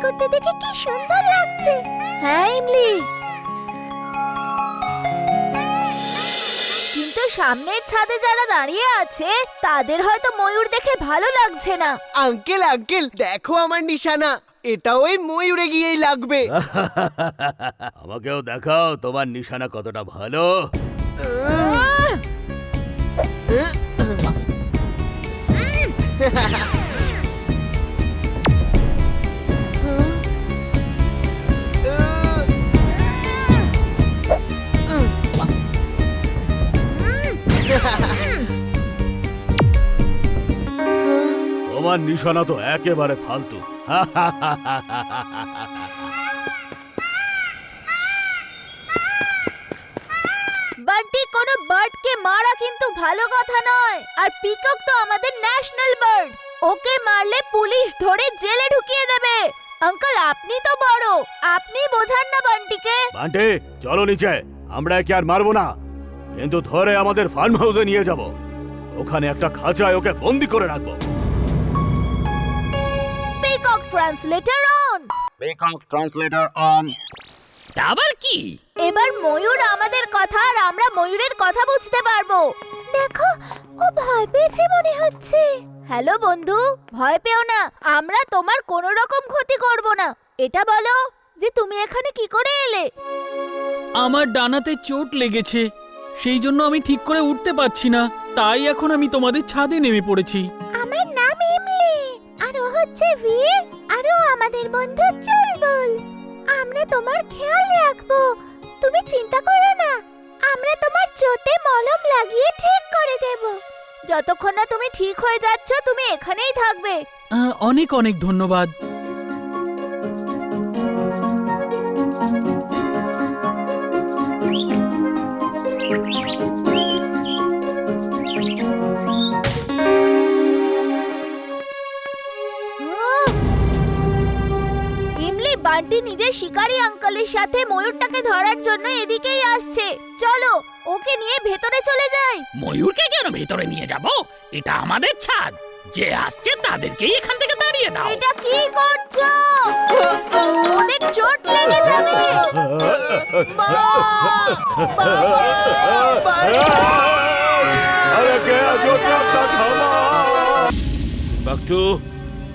করতে দেখে কি সুন্দর লাগছে। হ্যাঁ ইমলি, কিন্তু সামনের ছাদে যারা দাঁড়িয়ে আছে তাদের হয়তো ময়ূর দেখে ভালো লাগছে না। আঙ্কেল আঙ্কেল দেখো আমার নিশানা, এটা ওই ময়ূরে গিয়েই লাগবে। আমাকেও দেখাও তোমার নিশানা কতটা ভালো। তোমার নিশানা তো একেবারে ফালতু। বান্টি, কোনো বার্ডকে মারা কিন্তু ভালো কথা নয়। আর পিকক তো আমাদের ন্যাশনাল বার্ড, ওকে মারলে পুলিশ ধরে জেলে ঢুকিয়ে দেবে। আঙ্কেল আপনি তো বড়, আপনি বোঝান না বান্টিকে। বান্টি চলো নিচে, আমরা একে আর মারবো না, কিন্তু ধরে আমাদের ফার্ম হাউসে নিয়ে যাব। ওখানে একটা খাঁচায় ওকে বন্দি করে রাখবো। Peacock translator on. Peacock translator on. আবার কি? এবার ময়ূর আমাদের কথা আর আমরা ময়ূরের কথা বুঝতে পারবো। দেখো, ও ভয় পেয়েছে মনে হচ্ছে। হ্যালো বন্ধু, ভয় পেও না, আমরা তোমার কোনো রকম ক্ষতি করব না। এটা বলো যে তুমি এখানে কি করে এলে? আমার ডানাতে চোট লেগেছে, সেই জন্য আমি ঠিক করে উঠতে পারছি না, তাই এখন আমি তোমাদের ছাদে নেমে পড়েছি। আমার নাম ইমলি, আর ও হচ্ছে ভির, আর ও আমাদের বন্ধু চুলবুল। আমরা তোমার খেয়াল রাখবো, তুমি চিন্তা করো না। আমরা তোমার চোটে মলম লাগিয়ে ঠিক করে দেব। যতক্ষণ না তুমি ঠিক হয়ে যাচ্ছ তুমি এখানেই থাকবে। অনেক অনেক ধন্যবাদ। ইমলি, বান্টি নিজের শিকারী আঙ্কেলের সাথে ময়ূরটাকে ধরার জন্য এদিকেই আসছে। চলো ওকে নিয়ে ভেতরে চলে যাই। ময়ূরকে কেন ভেতরে নিয়ে যাব? এটা আমাদের ছাদ, যে আসছে তাদেরকেই এখান থেকে তাড়িয়ে দাও। এটা কি করছো? অনেক চোট লেগে যাবে। বাকটু,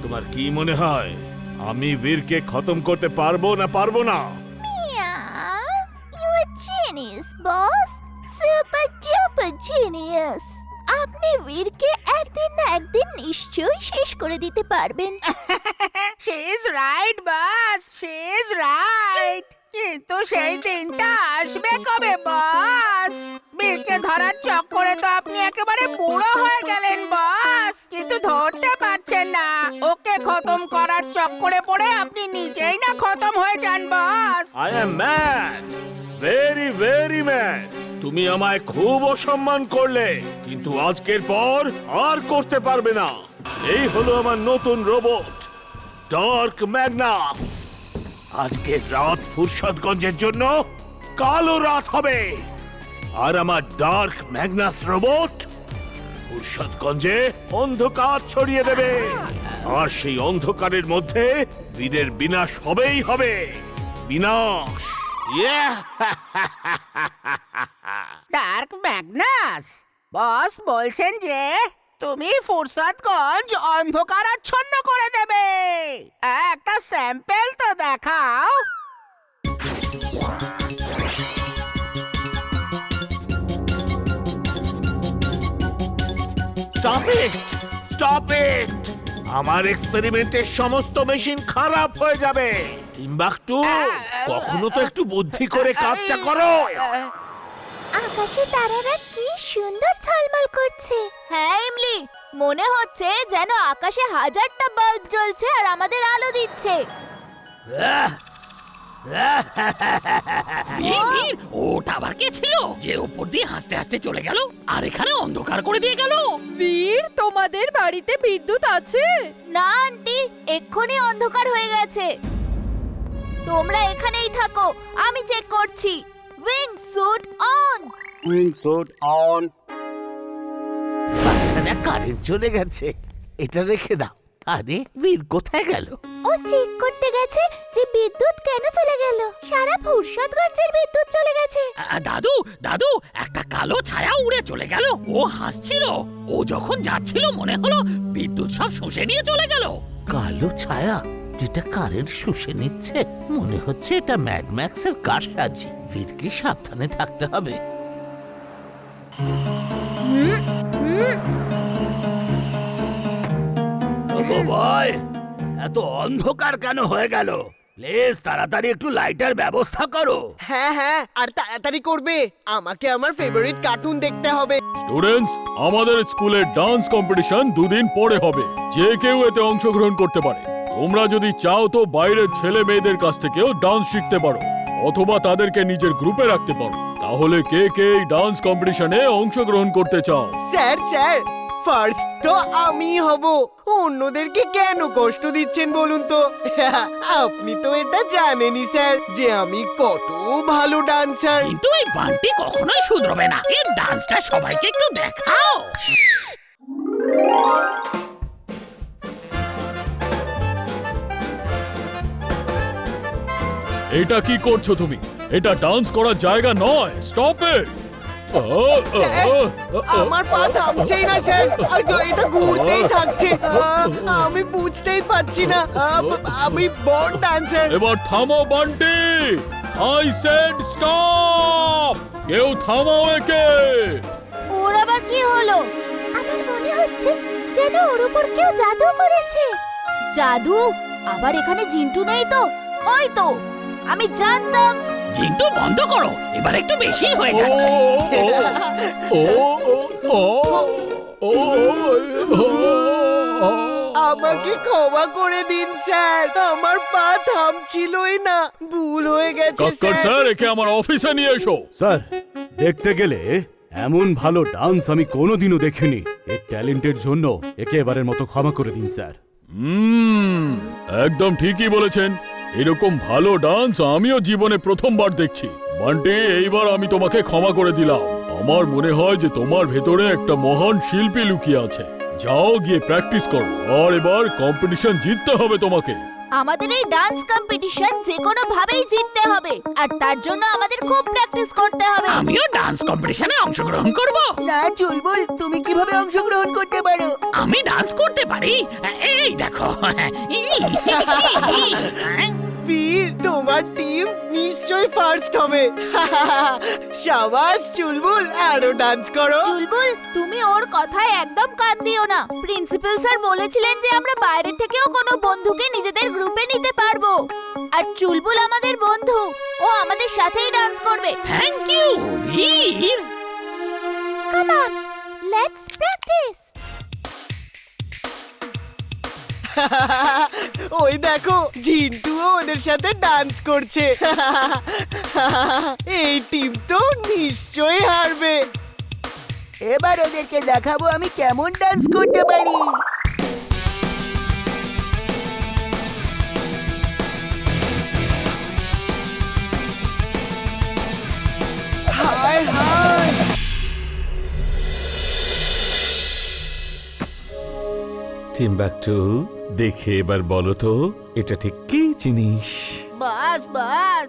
তোমার কি মনে হয় আমি বীরকে খতম করতে পারবো না পারবো না? You are genius, boss. Super duper genius. আপনি বীরকে একদিন না একদিন নিশ্চয়ই শেষ করে দিতে পারবেন। She is right, boss. She is right. কিন্তু সেই দিনটা আসবে কবে, বস? বীরকে ধরার চক্করে তো আপনি একেবারে বুড়ো হয়ে গেলেন, বস। কিন্তু ধরতে পারছেন না। ওকে খতম করার চক্করে পড়ে আপনি নিজেই না খতম হয়ে যান, বস। I am mad. Very very mad. তুমি আমায় খুব অসম্মান করলে, কিন্তু আজকের পর আর করতে পারবে না। এই হলো আমার নতুন রোবট, ডার্ক ম্যাগনাস। আজকের রাত ফুরসতগঞ্জের জন্য কালো রাত হবে, আর আমার ডার্ক ম্যাগনাস রোবট ফুরসতগঞ্জে অন্ধকার ছড়িয়ে দেবে, আর সেই অন্ধকারের মধ্যে বীরের বিনাশ হবেই হবে। বিনাশ। ডার্ক ম্যাগনাস, বস বলছেন যে তুমি ফুরসতগঞ্জ অন্ধকারাচ্ছন্ন করে দেবে। একটা স্যাম্পল তো দেখাও। Stop it, stop it. আমার এক্সপেরিমেন্টের সমস্ত মেশিন খারাপ হয়ে যাবে। টিম্বাকটু, কখনো তো একটু বুদ্ধি করে কাজটা করো। আকাশে তারারা কি সুন্দর ঝলমল করছে। হ্যাঁ ইমলি, মনে হচ্ছে যেন আকাশে হাজারটা বাল্ব জ্বলছে আর আমাদের আলো দিচ্ছে। বীর, ওটা আবার কে ছিল যে উপর দিয়ে হাসতে হাসতে চলে গেল আর এখানে অন্ধকার করে দিয়ে গেল? বীর, তোমাদের বাড়িতে বিদ্যুৎ আছে? না আন্টি, এক্ষুনি অন্ধকার হয়ে গেছে। তোমরা এখানেই থাকো, আমি চেক করছি। Wing suit on. Wing suit on. বাচ্চাটা কারেন্ট চলে গেছে, এটা রেখে দাও। আরে বীর কোথায় গেল? ও চেক করতে গেছে যে বিদ্যুৎ কেন চলে গেল। সারা ফুরসতগঞ্জের বিদ্যুৎ চলে গেছে। দাদু দাদু একটা কালো ছায়া উড়ে চলে গেল। ও হাসছিল। ও যখন যাচ্ছিল মনে হলো বিদ্যুৎ সব শুষে নিয়ে চলে গেল। কালো ছায়া যেটা কারেন্ট শুষে নিচ্ছে, মনে হচ্ছে এটা ম্যাড ম্যাক্সের কারসাজি। বীরকে সাবধানে থাকতে হবে। ভাই, এত অন্ধকার কেন হয়ে গেল? প্লিজ তাড়াতাড়ি একটু লাইটের ব্যবস্থা করো। হ্যাঁ হ্যাঁ, আর তাড়াতাড়ি করবে, আমাকে আমার ফেভারিট কার্টুন দেখতে হবে। স্টুডেন্টস, আমাদের স্কুলে ডান্স কম্পিটিশন 2 দিন পরে হবে। যে কেউ এতে অংশগ্রহণ করতে পারে। তোমরা যদি চাও তো বাইরের ছেলে মেয়েদের কাছ থেকেও ডান্স শিখতে পারো, অথবা তাদেরকে নিজের গ্রুপে রাখতে পারো। তাহলে কে কে এই ডান্স কম্পিটিশনে অংশগ্রহণ করতে চাও? স্যার স্যার, ফার্স্ট তো আমি হব। অন্যদেরকে কেন কষ্ট দিচ্ছেন বলুন তো? আপনি তো এটা জানেনই স্যার যে আমি কত ভালো ডান্সার। কিন্তু এই বান্টি কখনোই শুধরবে না। এই ডান্সটা সবাইকে একটু দেখাও। এটা কি করছো তুমি? এটা ডান্স করার জায়গা নয়। Stop it! আমার পা থামছেই না স্যার, এটা ঘুরতেই থাকছে। আমি বুঝতেই পারছি না আমি বন ডান্সার। এবার থামো বান্টি। I said stop! কেউ থামাও একে। ওর আবার কি হলো? আমার মনে হচ্ছে যেন ওর উপর কেউ জাদু করেছে। জাদু? আবার এখানে জিন্টু নেই তো? ওই তো, আমি জানতাম। চিন্টু বন্ধ করো, এবার একটু বেশি হয়ে যাচ্ছে। আমাকে ক্ষমা করে দিন স্যার, আমার পা থামছিলই না, ভুল হয়ে গেছে কাক্কর স্যার, একে আমার অফিসে নিয়ে এসো। স্যার, দেখতে গেলে এমন ভালো ডান্স আমি কোনোদিনও দেখিনি। এই ট্যালেন্টের জন্য একে এবারের মতো ক্ষমা করে দিন স্যার। একদম ঠিকই বলেছেন। এরকম ভালো ডান্স আমিও জীবনে প্রথমবার দেখছি। বান্টি, এইবার আমি তোমাকে ক্ষমা করে দিলাম। আমার মনে হয় যে তোমার ভেতরে একটা মহান শিল্পী লুকিয়ে আছে। যাও গিয়ে প্র্যাকটিস করো, আর এবার কম্পিটিশন জিততে হবে তোমাকে। আমাদের এই ডান্স কম্পিটিশন যে কোনো ভাবেই জিততে হবে, আর তার জন্য আমাদের খুব প্র্যাকটিস করতে হবে। আমিও ডান্স কম্পিটিশনে অংশগ্রহণ করব। না চুলবুল, তুমি কিভাবে অংশগ্রহণ করতে পারো? আমি ডান্স করতে পারি, এই দেখো। বীর, তোমার টিম নিশ্চয়ই ফার্স্ট হবে। শাবাশ চুলবুল, আরো ডান্স করো। চুলবুল, তুমি ওর কথায় একদম কান দিও না। প্রিন্সিপাল স্যার বলেছিলেন যে আমরা বাইরে থেকেও কোনো বন্ধুকে নিজেদের গ্রুপে নিতে পারবো। আর চুলবুল আমাদের বন্ধু, ও আমাদের সাথেই ডান্স করবে। Thank you Bir. Come on, let's practice. ওই দেখো, ঝিন্টুও ওদের সাথে ডান্স করছে। এই টিম তো নিশ্চয়ই হারবে। এবার ওদেরকে দেখাবো আমি কেমন ডান্স করতে পারি। হায় হায়, টিম্বাকটু, দেখে এবার বলো তো এটা ঠিক কি জিনিস? বাস বাস,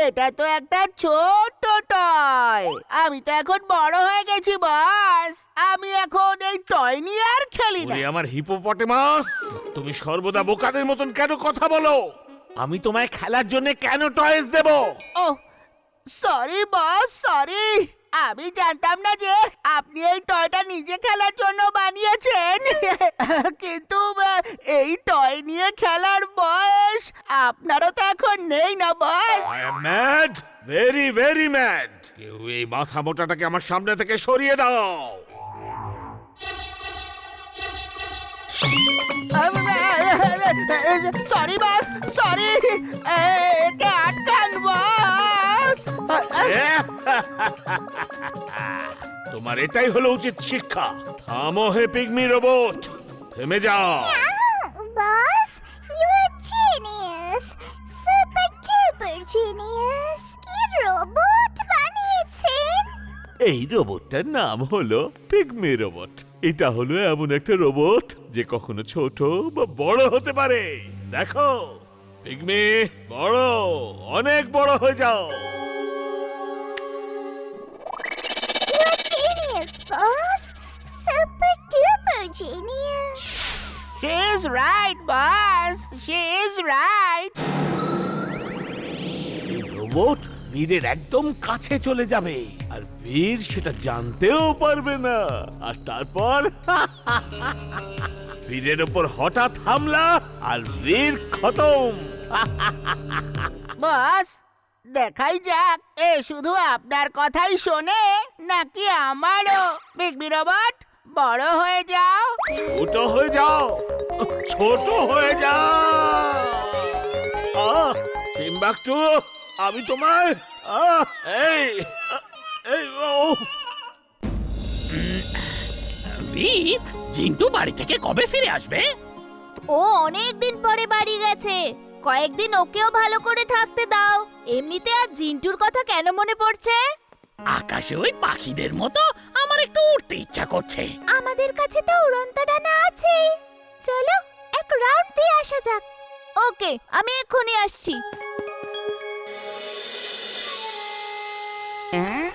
এটা তো একটা ছোট্ট টয়। আমি তো এখন বড় হয়ে গেছি বাস। আমি এখন এই টয় নিয়ে আর খেলি না। ওরে আমার হিপোপটেমাস, তুমি সর্বদা বোকাদের মতন কেন কথা বলো? আমি তোমায় খেলার জন্য কেন টয়েস দেব? ও সরি বস, সরি। আমি জানতাম না যে আপনি এই টয়টা নিজে খেলার জন্য বানিয়েছেন। কিন্তু এই টয় নিয়ে খেলার বয়স আপনারও তো এখন নেই না boss. I am mad, very very mad. কেউ এই মাথা মোটাটাকে আমার সামনে থেকে সরিয়ে দাও। Sorry boss, sorry. একে আটকান বস। তোমার এটাই হলো উচিত শিক্ষা। থামো হে পিগমি রোবট, থেমে যাও। Boss, you are genius, super duper genius. কি রোবট বানিয়েছেন? এই রোবটটার নাম হলো পিগমি রোবট। এটা হলো এমন একটা রোবট যে কখনো ছোট বা বড় হতে পারে। দেখো পিগমি বড়, অনেক বড় হয়ে যাও। Genius, boss. Super duper genius. She is right, boss. She is right. এই রোবট বীরের একদম কাছে চলে যাবে আর বীর সেটা জানতেও পারবে না, আর তারপর বীরের উপর হঠাৎ হামলা আর বীর খতম। বস, দেখাই যাক এ শুধু আপনার কথাই শোনে নাকি আমারও। বিগ রোবট, বড় হয়ে যাও। ছোট হয়ে যাও, ছোট হয়ে যাও। টিম্বাকটু, আমি তোমায় এই এই ও বীর, জিন্টু বাড়ি থেকে কবে ফিরে আসবে? ও অনেক দিন পরে বাড়ি গেছে। কয়েকদিন ওকেও ভালো করে থাকতে দাও। এমনিতে আর জিন্টুর কথা কেন মনে পড়ছে? আকাশে ওই পাখিদের মতো আমার একটু উড়তে ইচ্ছা করছে। আমাদের কাছে তো উড়ন্ত ডানা আছেই। চলো এক রাউন্ড দিয়ে আসা যাক। ওকে, আমি এক্ষুনি আসছি। হ্যাঁ